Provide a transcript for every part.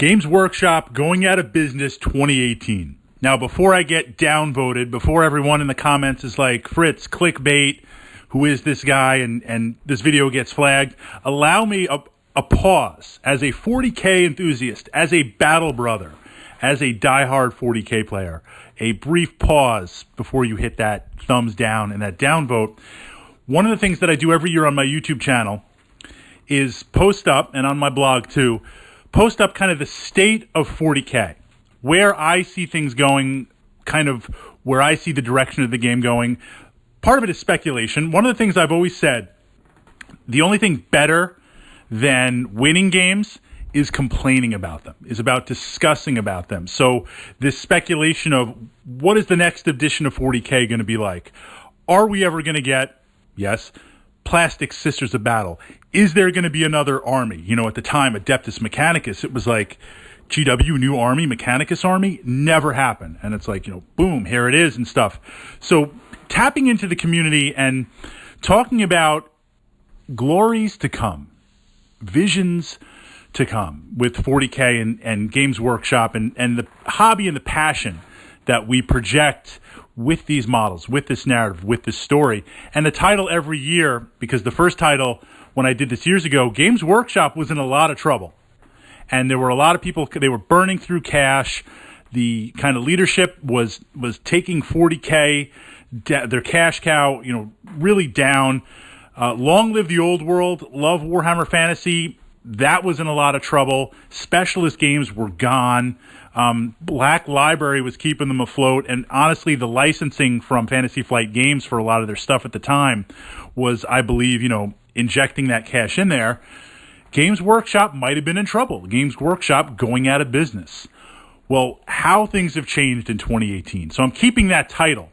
Games Workshop going out of business 2018. Now, before I get downvoted, before everyone in the comments is like, Fritz, clickbait, who is this guy, and this video gets flagged, allow me a pause as a 40K enthusiast, as a battle brother, as a diehard 40K player, a brief pause before you hit that thumbs down and that downvote. One of the things that I do every year on my YouTube channel is post up, and on my blog too, post up kind of the state of 40K, where I see things going, kind of where I see the direction of the game going. Part of it is speculation. One of the things I've always said, the only thing better than winning games is complaining about them, is about discussing about them. So this speculation of what is the next edition of 40K going to be like? Are we ever going to get, yes, Plastic Sisters of Battle? Is there going to be another army? You know, at the time, Adeptus Mechanicus, it was like, GW, new army, Mechanicus army, never happened. And it's like, you know, boom, here it is and stuff. So tapping into the community and talking about glories to come, visions to come with 40K and Games Workshop and the hobby and the passion that we project with these models, with this narrative, with this story. And the title every year, because the first title, when I did this years ago, Games Workshop was in a lot of trouble. And there were a lot of people, they were burning through cash. The kind of leadership was taking 40K, their cash cow, you know, really down. Long live the old world, love Warhammer Fantasy. That was in a lot of trouble. Specialist games were gone. Black Library was keeping them afloat. And honestly, the licensing from Fantasy Flight Games for a lot of their stuff at the time was, I believe, you know, injecting that cash in there. Games Workshop might have been in trouble. Games Workshop going out of business. Well, how things have changed in 2018. So I'm keeping that title.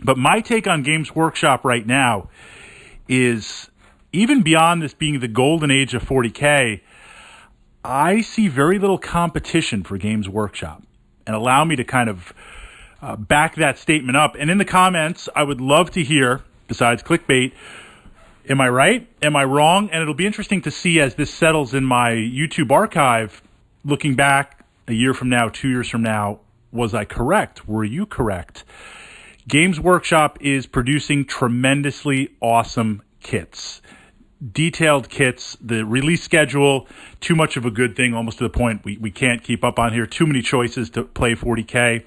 But my take on Games Workshop right now is, even beyond this being the golden age of 40K, I see very little competition for Games Workshop. And allow me to kind of back that statement up. And in the comments, I would love to hear, besides clickbait, am I right? Am I wrong? And it'll be interesting to see as this settles in my YouTube archive, looking back a year from now, 2 years from now, was I correct? Were you correct? Games Workshop is producing tremendously awesome kits. Detailed kits, the release schedule, too much of a good thing, almost to the point we can't keep up on here. Too many choices to play 40K.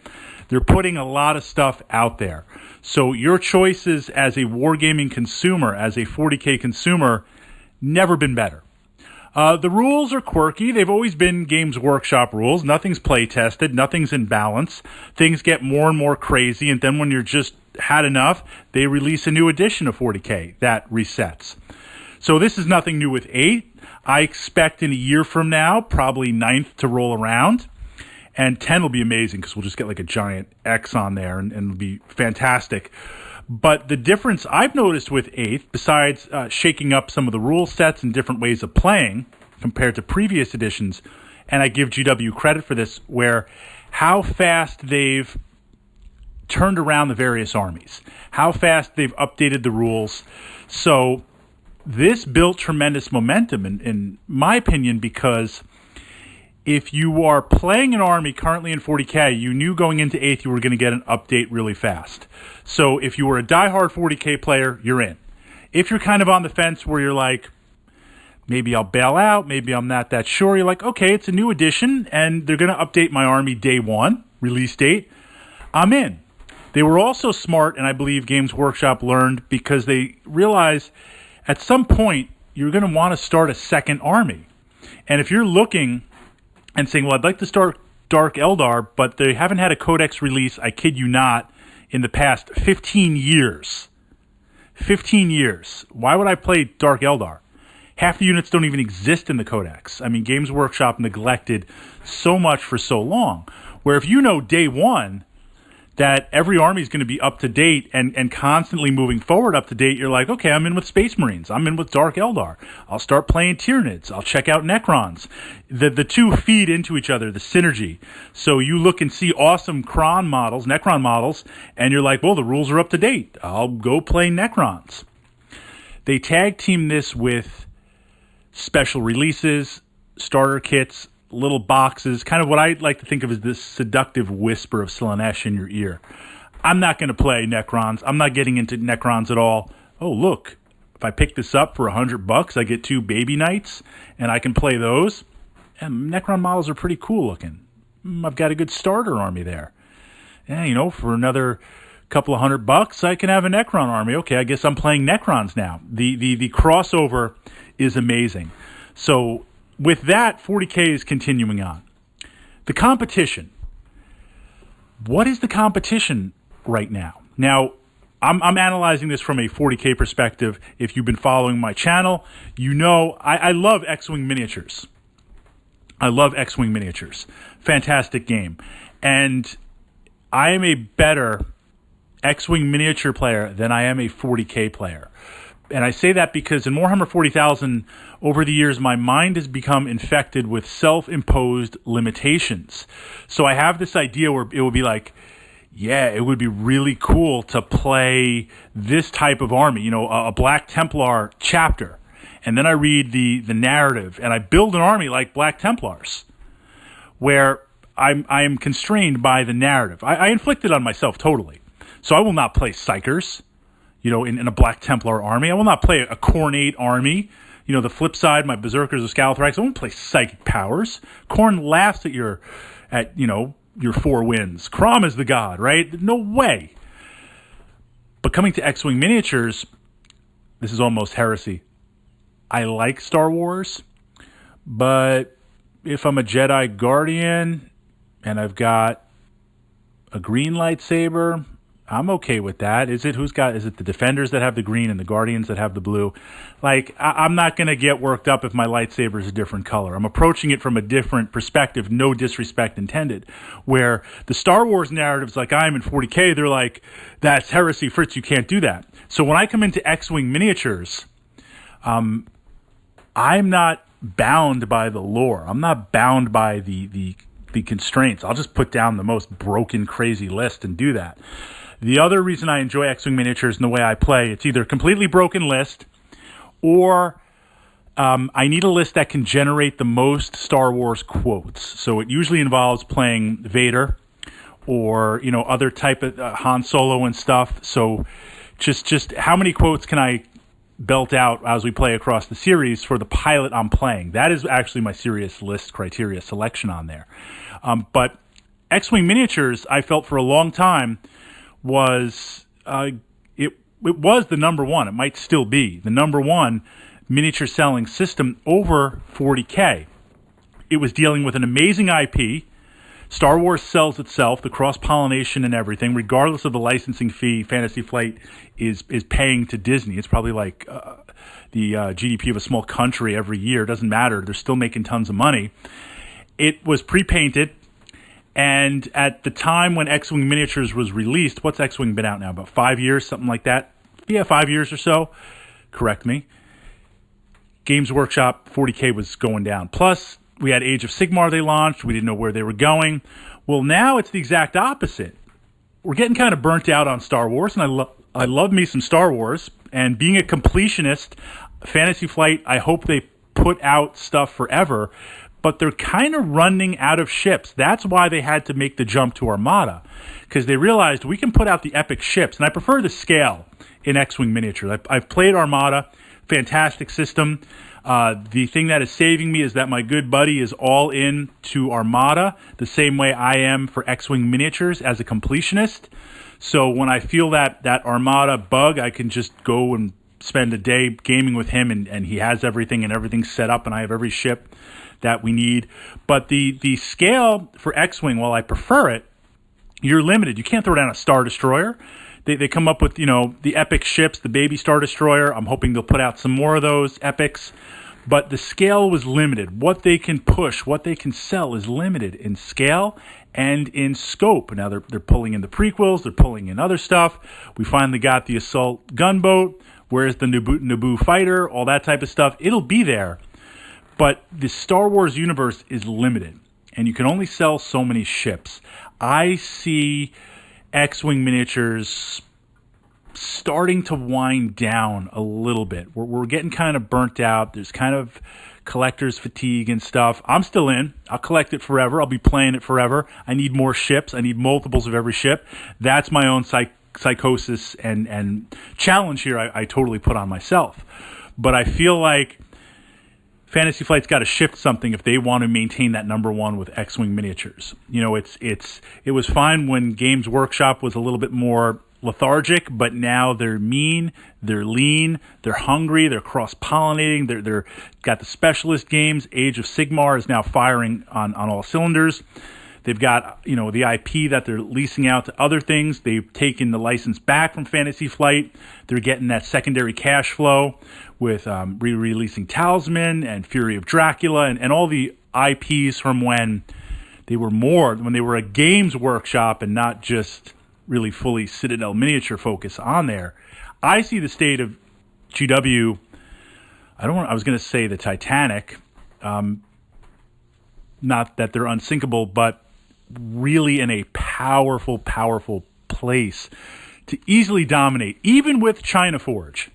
They're putting a lot of stuff out there. So your choices as a wargaming consumer, as a 40K consumer, never been better. The rules are quirky. They've always been Games Workshop rules. Nothing's play tested. Nothing's in balance. Things get more and more crazy. And then when you're just had enough, they release a new edition of 40K that resets. So this is nothing new with 8. I expect in a year from now, probably 9th to roll around. And 10 will be amazing because we'll just get like a giant X on there and it'll be fantastic. But the difference I've noticed with 8th, besides shaking up some of the rule sets and different ways of playing compared to previous editions, and I give GW credit for this, where how fast they've turned around the various armies, how fast they've updated the rules. So this built tremendous momentum, in my opinion, because if you are playing an army currently in 40K, you knew going into 8th you were going to get an update really fast. So if you were a diehard 40K player, you're in. If you're kind of on the fence where you're like, maybe I'll bail out, maybe I'm not that sure, you're like, okay, it's a new edition, and they're going to update my army day one, release date, I'm in. They were also smart, and I believe Games Workshop learned, because they realized at some point you're going to want to start a second army. And if you're looking and saying, well, I'd like to start Dark Eldar, but they haven't had a codex release, I kid you not, in the past 15 years. 15 years. Why would I play Dark Eldar? Half the units don't even exist in the codex. I mean, Games Workshop neglected so much for so long, where if you know day one that every army is going to be up to date and constantly moving forward up to date, you're like, okay, I'm in with Space Marines. I'm in with Dark Eldar. I'll start playing Tyranids. I'll check out Necrons. The two feed into each other, the synergy. So you look and see awesome Necron models, and you're like, well, the rules are up to date. I'll go play Necrons. They tag team this with special releases, starter kits, little boxes, kind of what I like to think of as this seductive whisper of Slaanesh in your ear. I'm not going to play Necrons. I'm not getting into Necrons at all. Oh, look, if I pick this up for $100, I get 2 baby knights, and I can play those. And Necron models are pretty cool looking. I've got a good starter army there. And, for another couple of $100, I can have a Necron army. Okay, I guess I'm playing Necrons now. The crossover is amazing. So with that, 40K is continuing on. The competition. What is the competition right now? Now, I'm analyzing this from a 40K perspective. If you've been following my channel, I love X-Wing miniatures. Fantastic game. And I am a better X-Wing miniature player than I am a 40K player. And I say that because in Warhammer 40,000, over the years, my mind has become infected with self-imposed limitations. So I have this idea where it would be like, yeah, it would be really cool to play this type of army, a Black Templar chapter. And then I read the narrative, and I build an army like Black Templars, where I am constrained by the narrative. I inflict it on myself totally. So I will not play Psychers, in a Black Templar army. I will not play a Khornate army. The flip side, my Berserkers or Scalathrax, I won't play Psychic Powers. Khorne laughs at your 4 wins. Crom is the god, right? No way. But coming to X-Wing miniatures, this is almost heresy. I like Star Wars, but if I'm a Jedi Guardian and I've got a green lightsaber, I'm okay with that. Is it the Defenders that have the green and the Guardians that have the blue? I'm not going to get worked up if my lightsaber is a different color. I'm approaching it from a different perspective, no disrespect intended, where the Star Wars narratives, like I'm in 40K, they're like, that's heresy, Fritz, you can't do that. So when I come into X-Wing miniatures, I'm not bound by the lore. I'm not bound by the constraints. I'll just put down the most broken, crazy list and do that. The other reason I enjoy X-Wing miniatures and the way I play, it's either a completely broken list or I need a list that can generate the most Star Wars quotes. So it usually involves playing Vader or, other type of Han Solo and stuff. So just how many quotes can I belt out as we play across the series for the pilot I'm playing? That is actually my serious list criteria selection on there. But X-Wing miniatures, I felt for a long time, was it was the number one. It might still be the number one miniature selling system over 40K. It was dealing with an amazing IP. Star Wars sells itself, the cross-pollination and everything, regardless of the licensing fee Fantasy Flight is paying to Disney. It's probably like the GDP of a small country every year. It doesn't matter. They're still making tons of money. It was pre-painted. And at the time when X-Wing Miniatures was released, what's X-Wing been out now? About 5 years, something like that? Yeah, 5 years or so. Correct me. Games Workshop 40K was going down. Plus, we had Age of Sigmar they launched. We didn't know where they were going. Well, now it's the exact opposite. We're getting kind of burnt out on Star Wars, and I love me some Star Wars. And being a completionist, Fantasy Flight, I hope they put out stuff forever, but they're kind of running out of ships. That's why they had to make the jump to Armada, because they realized we can put out the epic ships. And I prefer the scale in X-Wing miniatures. I've played Armada, fantastic system. The thing that is saving me is that my good buddy is all in to Armada the same way I am for X-Wing miniatures as a completionist. So when I feel that Armada bug, I can just go and spend a day gaming with him, and he has everything, and everything's set up, and I have every ship that we need. But the scale for X-Wing, while I prefer it, you're limited. You can't throw down a Star Destroyer. They come up with, the epic ships, the baby Star Destroyer. I'm hoping they'll put out some more of those epics. But the scale was limited. What they can push, what they can sell is limited in scale and in scope. Now they're pulling in the prequels. They're pulling in other stuff. We finally got the assault gunboat. Where's the Naboo fighter? All that type of stuff. It'll be there. But the Star Wars universe is limited. And you can only sell so many ships. I see X-Wing miniatures starting to wind down a little bit. We're getting kind of burnt out. There's kind of collector's fatigue and stuff. I'm still in. I'll collect it forever. I'll be playing it forever. I need more ships. I need multiples of every ship. That's my own psychosis and challenge here I totally put on myself. But I feel like Fantasy Flight's got to shift something if they want to maintain that number one with X-Wing miniatures. You know, it was fine when Games Workshop was a little bit more lethargic, but now they're mean, they're lean, they're hungry, they're cross-pollinating, they're got the specialist games. Age of Sigmar is now firing on all cylinders. They've got, you know, the IP that they're leasing out to other things. They've taken the license back from Fantasy Flight. They're getting that secondary cash flow with re-releasing Talisman and Fury of Dracula and all the IPs from when they were a Games Workshop and not just really fully Citadel miniature focus on there. I see the state of GW, I was going to say the Titanic, not that they're unsinkable, but really in a powerful place to easily dominate, even with China Forge.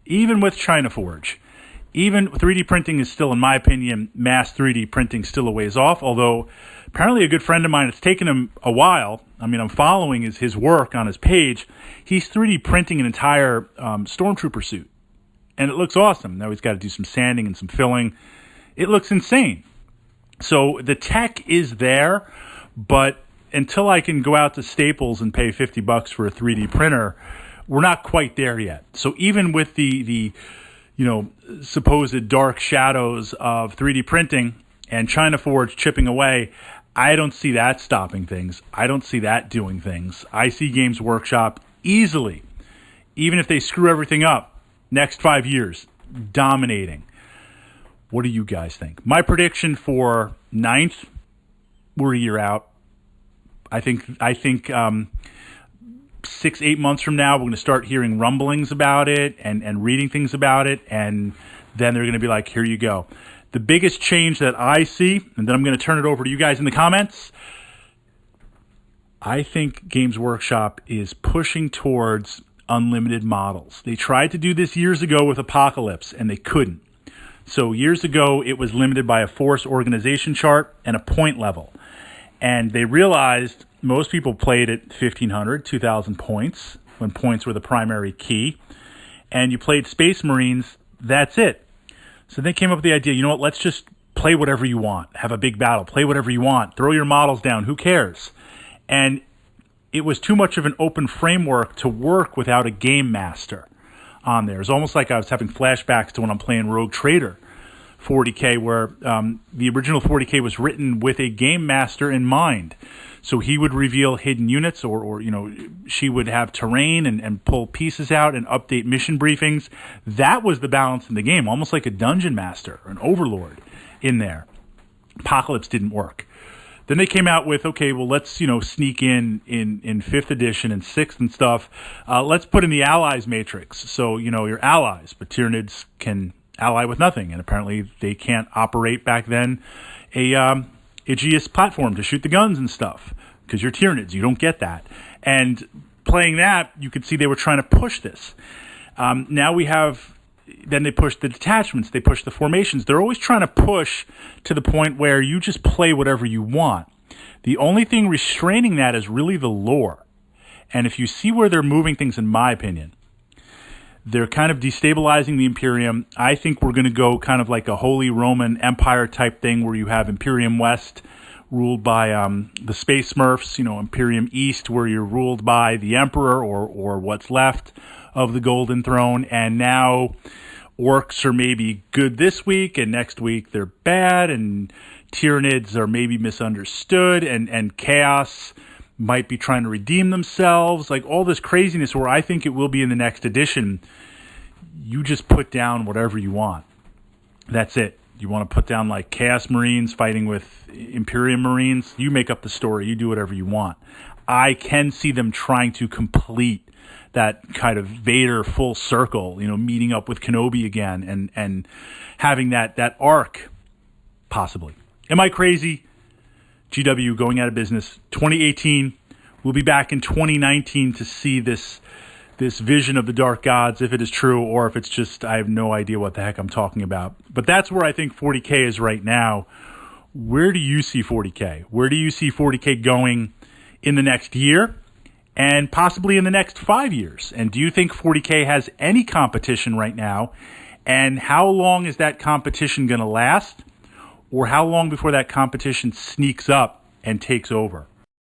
Even 3D printing is still, in my opinion, mass 3D printing still a ways off, although apparently a good friend of mine, it's taken him a while. I mean, I'm following his work on his page. He's 3D printing an entire Stormtrooper suit, and it looks awesome. Now he's got to do some sanding and some filling. It looks insane. So the tech is there, but until I can go out to Staples and pay $50 for a 3D printer, we're not quite there yet. So even with the supposed dark shadows of 3D printing and China Forge chipping away, I don't see that stopping things. I don't see that doing things. I see Games Workshop easily, even if they screw everything up, next 5 years, dominating. What do you guys think? My prediction for 9th, we're a year out. I think 6-8 months from now, we're going to start hearing rumblings about it and reading things about it, and then they're going to be like, here you go. The biggest change that I see, and then I'm going to turn it over to you guys in the comments, I think Games Workshop is pushing towards unlimited models. They tried to do this years ago with Apocalypse, and they couldn't. So years ago, it was limited by a force organization chart and a point level. And they realized most people played at 1,500, 2,000 points, when points were the primary key. And you played Space Marines, that's it. So they came up with the idea, you know what, let's just play whatever you want. Have a big battle, play whatever you want. Throw your models down, who cares? And it was too much of an open framework to work without a game master on there. It's almost like I was having flashbacks to when I'm playing Rogue Trader 40K, where the original 40K was written with a game master in mind. So he would reveal hidden units, or she would have terrain and pull pieces out and update mission briefings. That was the balance in the game, almost like a dungeon master or an overlord in there. Apocalypse didn't work. Then they came out with, okay, well, let's, sneak in 5th edition and 6th and stuff. Let's put in the allies matrix. So, your allies, but Tyranids can ally with nothing. And apparently they can't operate back then a Aegis platform to shoot the guns and stuff because you're Tyranids. You don't get that. And playing that, you could see they were trying to push this. Now we have... Then they push the detachments, they push the formations. They're always trying to push to the point where you just play whatever you want. The only thing restraining that is really the lore. And if you see where they're moving things, in my opinion, they're kind of destabilizing the Imperium. I think we're going to go kind of like a Holy Roman Empire type thing where you have Imperium West ruled by the Space Smurfs, Imperium East where you're ruled by the Emperor or what's left of the Golden Throne, and now orcs are maybe good this week, and next week they're bad, and Tyranids are maybe misunderstood, and Chaos might be trying to redeem themselves, like all this craziness where I think it will be in the next edition. You just put down whatever you want. That's it. You want to put down like Chaos Marines fighting with Imperium Marines, you make up the story, you do whatever you want. I can see them trying to complete that kind of Vader full circle, meeting up with Kenobi again and having that arc, possibly. Am I crazy? GW going out of business. 2018. We'll be back in 2019 to see this this vision of the dark gods, if it is true, or if it's just, I have no idea what the heck I'm talking about. But that's where I think 40K is right now. Where do you see 40K? Where do you see 40K going in the next year and possibly in the next 5 years? And do you think 40K has any competition right now? And how long is that competition going to last? Or how long before that competition sneaks up and takes over?